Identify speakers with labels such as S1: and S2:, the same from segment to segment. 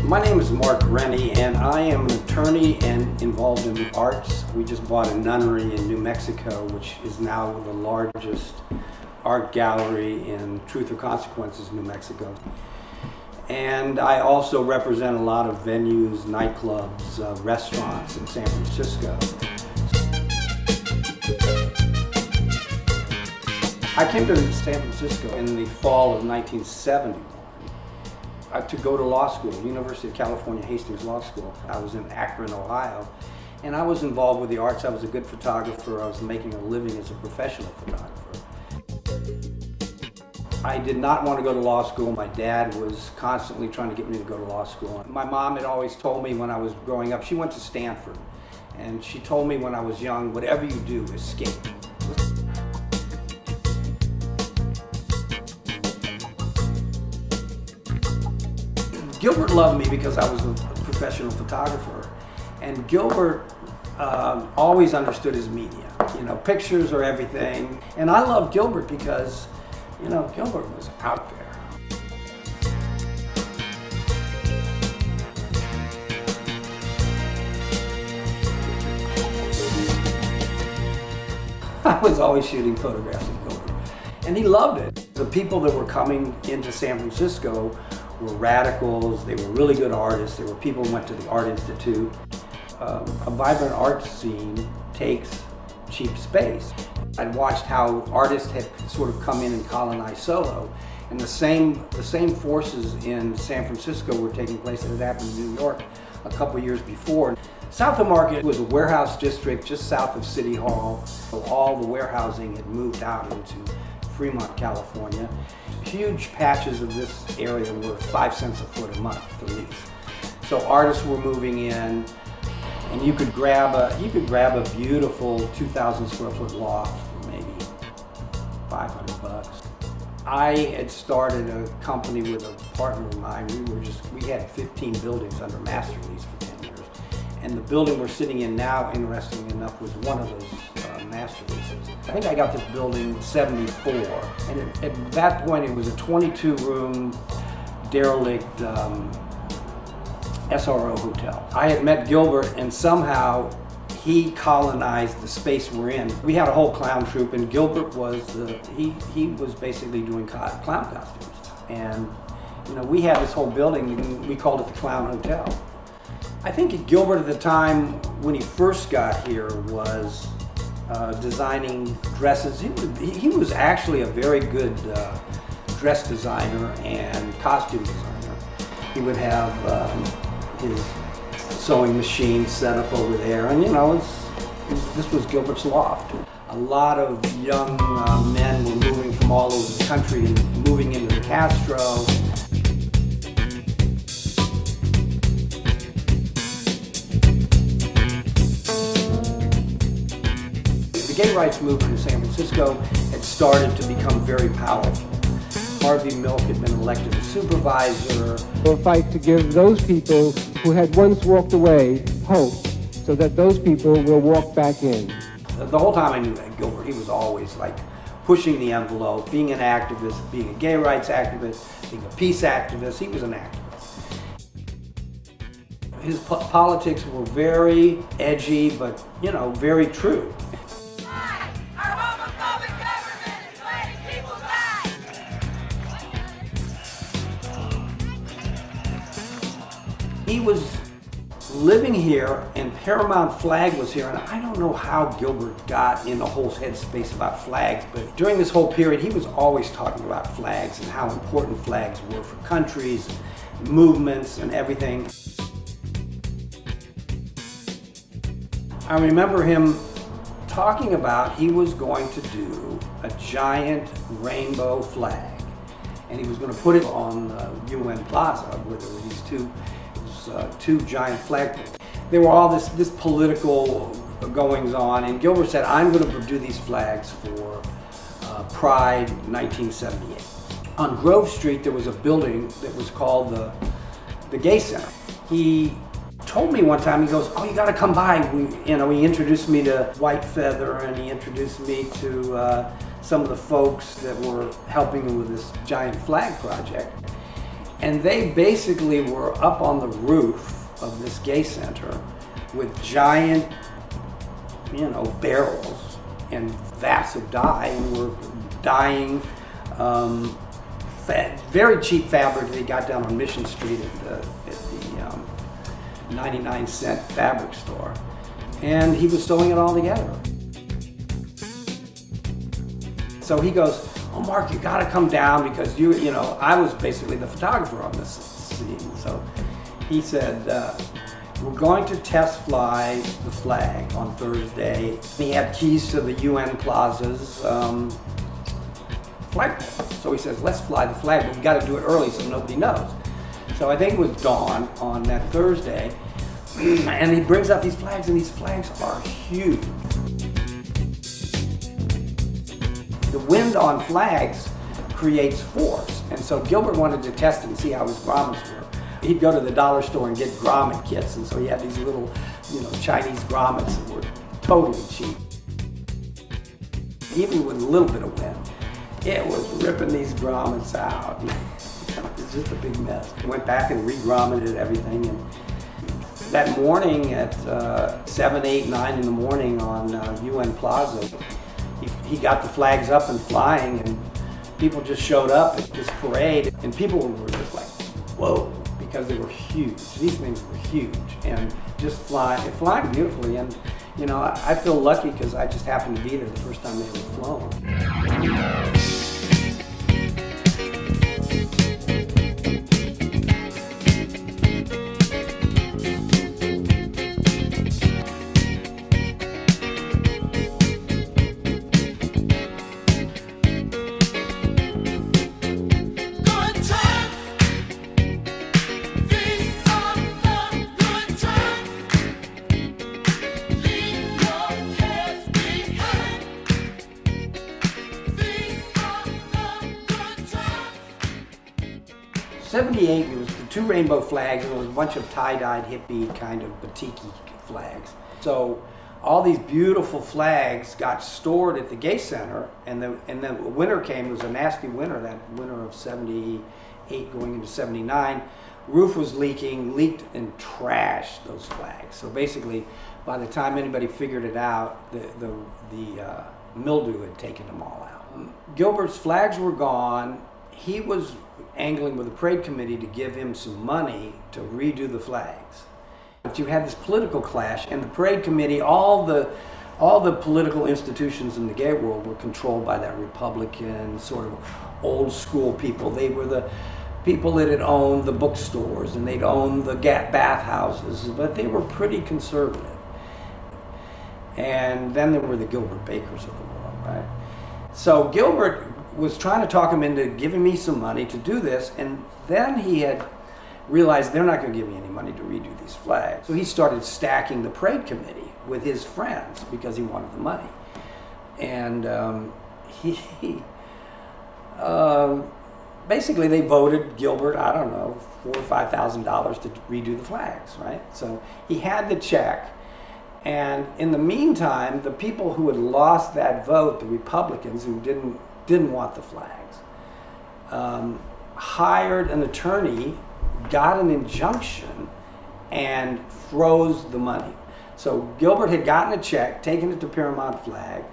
S1: My name is Mark Rennie, and I am an attorney and involved in the arts. We just bought a nunnery in New Mexico, which is now the largest art gallery in Truth or Consequences, New Mexico. And I also represent a lot of venues, nightclubs, restaurants in San Francisco. I came to San Francisco in the fall of 1971 to go to law school, University of California, Hastings Law School. I was in Akron, Ohio, and I was involved with the arts. I was a good photographer. I was making a living as a professional photographer. I did not want to go to law school. My dad was constantly trying to get me to go to law school. My mom had always told me when I was growing up, she went to Stanford, and she told me when I was young, whatever you do, escape. Gilbert loved me because I was a professional photographer, and Gilbert always understood his media. You know, pictures are everything, and I loved Gilbert because, you know, Gilbert was out there. I was always shooting photographs of Gilbert, and he loved it. The people that were coming into San Francisco were radicals, they were really good artists, there were people who went to the Art Institute. A vibrant art scene takes cheap space. I'd watched how artists had sort of come in and colonized Soho, and the same forces in San Francisco were taking place that had happened in New York a couple years before. South of Market was a warehouse district just south of City Hall, so all the warehousing had moved out into Fremont, California. Huge patches of this area were 5 cents a foot a month to lease. So artists were moving in, and you could grab a beautiful 2,000 square foot loft for maybe $500. I had started a company with a partner of mine. We had 15 buildings under master lease for 10 years. And the building we're sitting in now, interestingly enough, was one of those master leases. I think I got this building in '74, and at that point it was a 22-room derelict SRO hotel. I had met Gilbert, and somehow he colonized the space we're in. We had a whole clown troupe, and Gilbert was he was basically doing clown costumes. And you know, we had this whole building, and we called it the Clown Hotel. I think Gilbert at the time, when he first got here, was designing dresses. He was actually a very good dress designer and costume designer. He would have his sewing machine set up over there, and you know, this was Gilbert's loft. A lot of young men were moving from all over the country and moving into the Castro. The gay rights movement in San Francisco had started to become very powerful. Harvey Milk had been elected as supervisor.
S2: We'll fight to give those people who had once walked away hope, so that those people will walk back in.
S1: The whole time I knew that Gilbert, he was always like pushing the envelope, being an activist, being a gay rights activist, being a peace activist. He was an activist. His politics were very edgy, but you know, very true. He was living here, and Paramount Flag was here, and I don't know how Gilbert got in the whole headspace about flags, but during this whole period, he was always talking about flags and how important flags were for countries, movements, and everything. I remember him talking about he was going to do a giant rainbow flag, and he was going to put it on UN Plaza, where there were these two giant flagpoles. There were all this political goings on, and Gilbert said, I'm going to do these flags for Pride 1978. On Grove Street, there was a building that was called the Gay Center. He told me one time, he goes, oh, you got to come by. He introduced me to White Feather, and he introduced me to some of the folks that were helping him with this giant flag project. And they basically were up on the roof of this gay center with giant, barrels and vats of dye, and were dyeing very cheap fabric they got down on Mission Street at the 99-cent fabric store. And he was sewing it all together. So he goes, "Oh, Mark, you gotta come down because I was basically the photographer on this scene." So he said, "We're going to test fly the flag on Thursday." He had keys to the UN Plaza's flagpole. So he says, "Let's fly the flag, but we gotta do it early so nobody knows." So I think it was dawn on that Thursday, and he brings out these flags, and these flags are huge. The wind on flags creates force, and so Gilbert wanted to test it and see how his grommets were. He'd go to the dollar store and get grommet kits, and so he had these little, Chinese grommets that were totally cheap. Even with a little bit of wind, it was ripping these grommets out. It's just a big mess. I went back and re-grommeted everything, and that morning at 7, 8, 9 in the morning on UN Plaza, he got the flags up and flying, and people just showed up at this parade, and people were just like, whoa, because they were huge. These things were huge, and just flying beautifully. And I feel lucky because I just happened to be there the first time they were flown. 78, it was the 2 rainbow flags, and it was a bunch of tie-dyed hippie kind of batik flags. So all these beautiful flags got stored at the Gay Center, and then winter came. It was a nasty winter, that winter of 78 going into 79. Roof was leaked and trashed those flags. So basically, by the time anybody figured it out, the mildew had taken them all out. Gilbert's flags were gone. He was angling with the parade committee to give him some money to redo the flags. But you had this political clash, and the parade committee, all the political institutions in the gay world were controlled by that Republican sort of old school people. They were the people that had owned the bookstores, and they'd owned the bathhouses, but they were pretty conservative. And then there were the Gilbert Bakers of the world, right? So Gilbert was trying to talk him into giving me some money to do this, and then he had realized they're not going to give me any money to redo these flags. So he started stacking the parade committee with his friends because he wanted the money. And basically they voted Gilbert, I don't know, $4,000 or $5,000 to redo the flags, right? So he had the check. And in the meantime, the people who had lost that vote, the Republicans who didn't want the flags, hired an attorney, got an injunction, and froze the money. So Gilbert had gotten a check, taken it to Paramount Flag.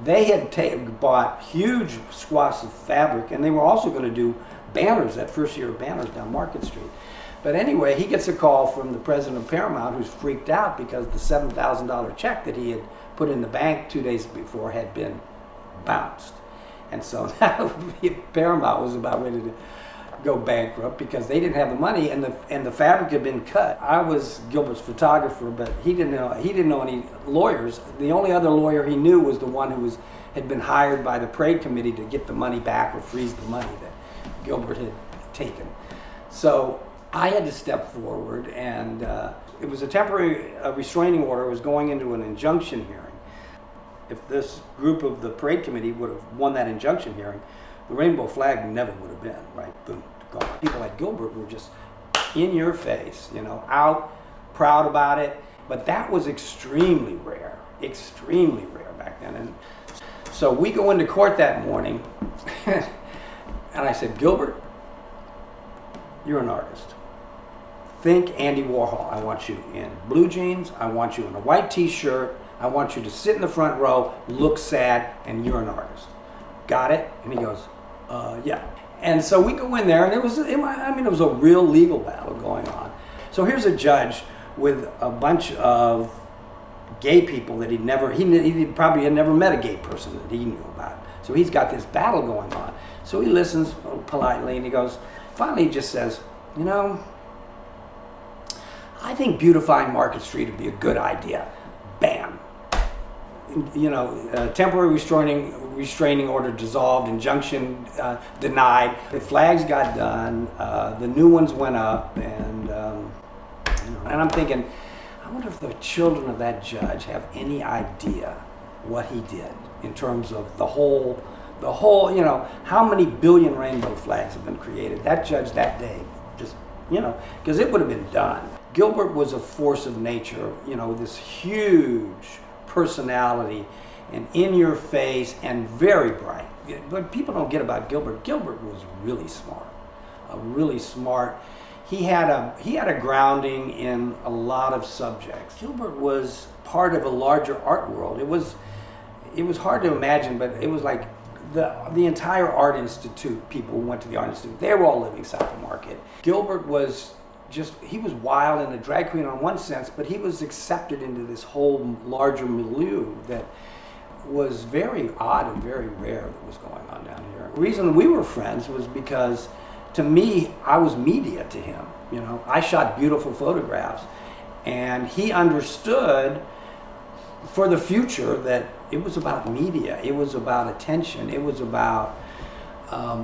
S1: They had bought huge swaths of fabric, and they were also going to do banners, that first year of banners down Market Street. But anyway, he gets a call from the president of Paramount, who's freaked out because the $7,000 check that he had put in the bank 2 days before had been bounced. And so Paramount was about ready to go bankrupt because they didn't have the money, and the fabric had been cut. I was Gilbert's photographer, but he didn't know any lawyers. The only other lawyer he knew was the one who had been hired by the parade committee to get the money back or freeze the money that Gilbert had taken. So I had to step forward, and it was a temporary restraining order. It was going into an injunction hearing. If this group of the parade committee would have won that injunction hearing, the rainbow flag never would have been, right? Boom, gone. People like Gilbert were just in your face, out, proud about it. But that was extremely rare back then. And so we go into court that morning, and I said, Gilbert, you're an artist. Think Andy Warhol. I want you in blue jeans. I want you in a white t-shirt. I want you to sit in the front row, look sad, and you're an artist. Got it? And he goes, yeah. And so we go in there, and it was a real legal battle going on. So here's a judge with a bunch of gay people that he probably had never met a gay person that he knew about. So he's got this battle going on. So he listens politely, and he goes, finally he just says, you know, I think beautifying Market Street would be a good idea. Bam. You know, temporary restraining order dissolved, injunction denied. The flags got done, the new ones went up, and I'm thinking, I wonder if the children of that judge have any idea what he did in terms of the whole, you know, how many billion rainbow flags have been created. That judge that day, just, you know, because it would have been done. Gilbert was a force of nature, you know, this huge personality and in your face and very bright. But people don't get about Gilbert. Gilbert was really smart. He had a grounding in a lot of subjects. Gilbert was part of a larger art world. It was hard to imagine, but it was like the entire Art Institute, people who went to the Art Institute, they were all living south of Market. Gilbert was he was wild and a drag queen on one sense, but he was accepted into this whole larger milieu that was very odd and very rare that was going on down here. The reason we were friends was because, to me, I was media to him. You know, I shot beautiful photographs, and he understood for the future that it was about media, it was about attention, it was about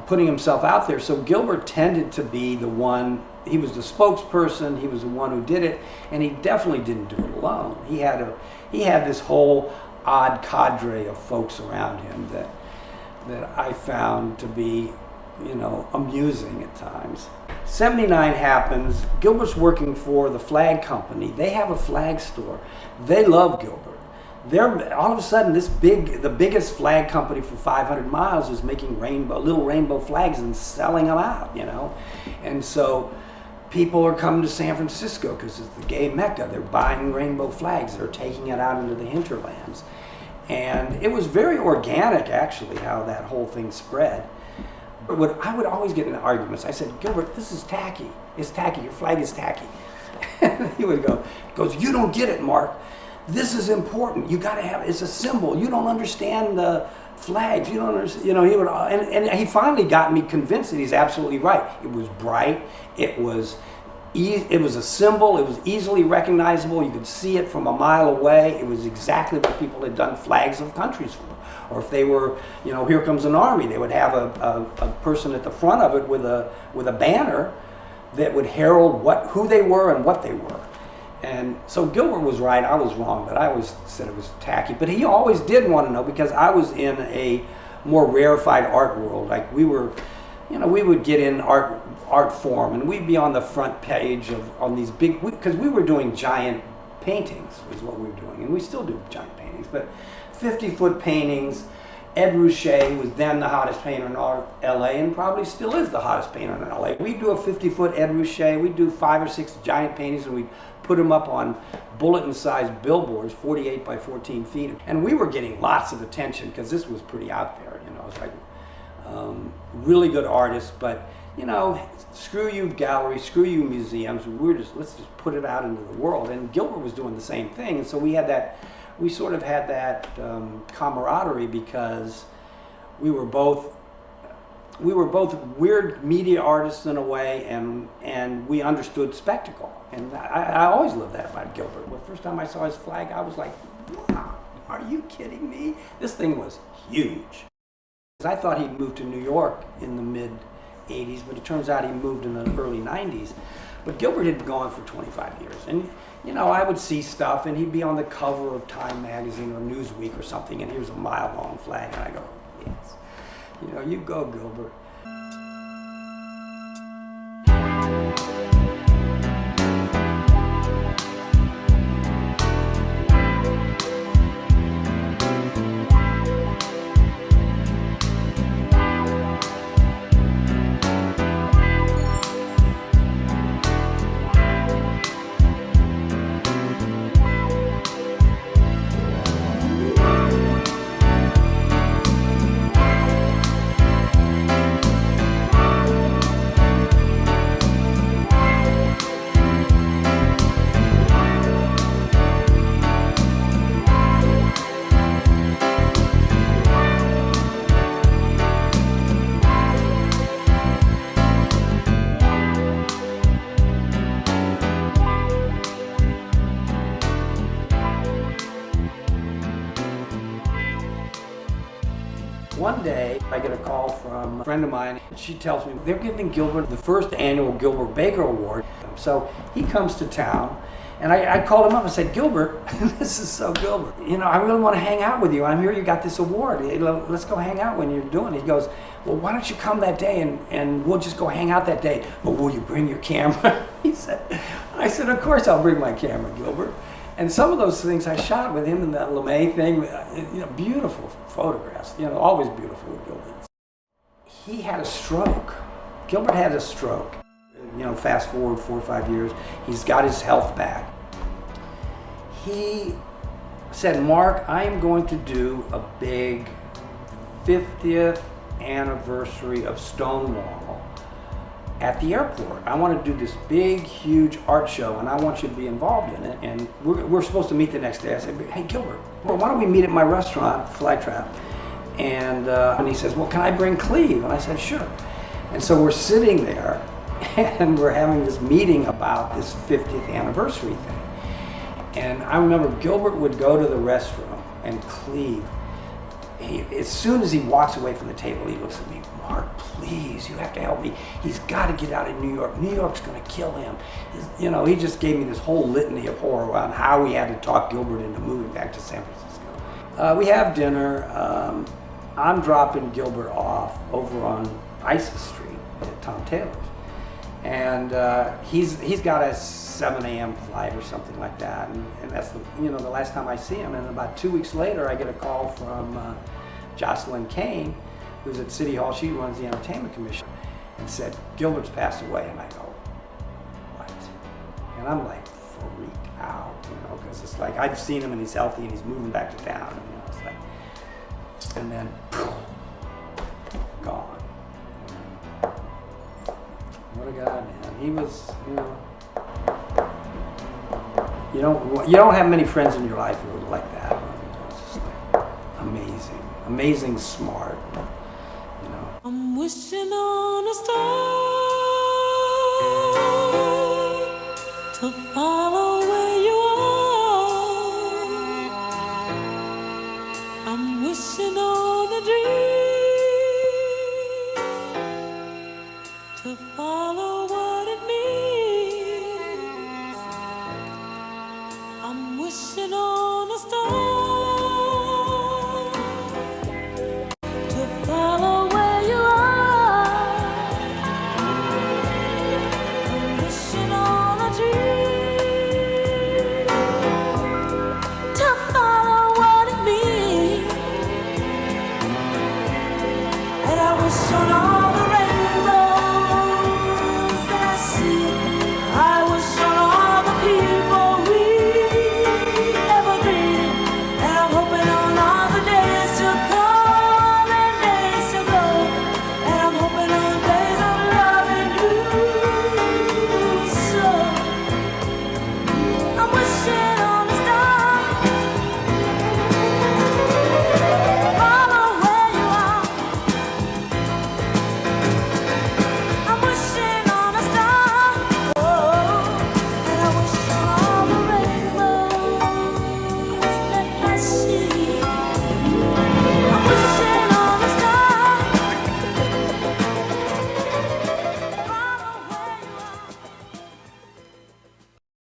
S1: putting himself out there. So Gilbert tended to be the one. He was the spokesperson. He was the one who did it, and he definitely didn't do it alone. He had this whole odd cadre of folks around him that I found to be, you know, amusing at times. 79 happens. Gilbert's working for the flag company. They have a flag store. They love Gilbert. All of a sudden, the biggest flag company for 500 miles is making little rainbow flags and selling them out, you know. And so people are coming to San Francisco because it's the gay mecca. They're buying rainbow flags. They're taking it out into the hinterlands. And it was very organic, actually, how that whole thing spread. But I would always get into arguments. I said, Gilbert, this is tacky. It's tacky. Your flag is tacky. And he would goes, you don't get it, Mark. This is important. You got to have, it's a symbol. You don't understand the flags. You don't understand, you know, he would, and he finally got me convinced that he's absolutely right. It was bright. It was a symbol. It was easily recognizable. You could see it from a mile away. It was exactly what people had done flags of countries for. Or if they were, you know, here comes an army, they would have a person at the front of it with a banner that would herald who they were and what they were. And so Gilbert was right, I was wrong, but I always said it was tacky. But he always did want to know, because I was in a more rarefied art world. Like we were, you know, we would get in art form, and we'd be on the front page on these big, because we were doing giant paintings is what we were doing, and we still do giant paintings, but 50-foot paintings. Ed Ruscha was then the hottest painter in LA, and probably still is the hottest painter in LA. We'd do a 50-foot Ed Ruscha, we'd do 5 or 6 giant paintings, and we'd put them up on bulletin-sized billboards, 48 by 14 feet. And we were getting lots of attention because this was pretty out there, you know. It's like really good artists, but, you know, screw you galleries, screw you museums. Let's just put it out into the world. And Gilbert was doing the same thing, and so we sort of had that camaraderie, because we were both weird media artists in a way, and we understood spectacle. And I always loved that about Gilbert. The first time I saw his flag, I was like, wow, are you kidding me? This thing was huge. I thought he'd moved to New York in the mid-'80s, but it turns out he moved in the early 90s. But Gilbert had been gone for 25 years. And, you know, I would see stuff, and he'd be on the cover of Time magazine or Newsweek or something, and here's a mile-long flag, and I go, yes. You know, you go, Gilbert. I get a call from a friend of mine. She tells me they're giving Gilbert the first annual Gilbert Baker Award. So he comes to town, and I called him up and said, Gilbert, this is so Gilbert. You know, I really want to hang out with you. I'm here, you got this award. Let's go hang out when you're doing it. He goes, well, why don't you come that day and we'll just go hang out that day. But will you bring your camera? I said, of course I'll bring my camera, Gilbert. And some of those things I shot with him in that LeMay thing, you know, beautiful photographs, you know, always beautiful with Gilbert. He had a stroke. Gilbert had a stroke. You know, fast forward 4 or 5 years, he's got his health back. He said, Mark, I am going to do a big 50th anniversary of Stonewall at the airport. I want to do this big, huge art show, and I want you to be involved in it. And we're supposed to meet the next day. I said, hey, Gilbert, well, why don't we meet at my restaurant, Flytrap? And he says, well, can I bring Cleve? And I said, sure. And so we're sitting there, and we're having this meeting about this 50th anniversary thing. And I remember Gilbert would go to the restroom, and Cleve, as soon as he walks away from the table, he looks at me, Mark, please, you have to help me. He's got to get out of New York. New York's going to kill him. You know, he just gave me this whole litany of horror on how we had to talk Gilbert into moving back to San Francisco. We have dinner. I'm dropping Gilbert off over on Isis Street at Tom Taylor's. And he's got a 7 a.m. flight or something like that. And that's the last time I see him. And about 2 weeks later, I get a call from Jocelyn Kane, who's at City Hall. She runs the Entertainment Commission, and said, Gilbert's passed away. And I go, what? And I'm like freaked out, because it's like I've seen him and he's healthy and he's moving back to town. And it's like, and then gone. What a guy, man. He was, you don't have many friends in your life who are like that. It's just like amazing, smart.
S3: I'm wishing on a star to follow where you are. I'm wishing on a dream to follow.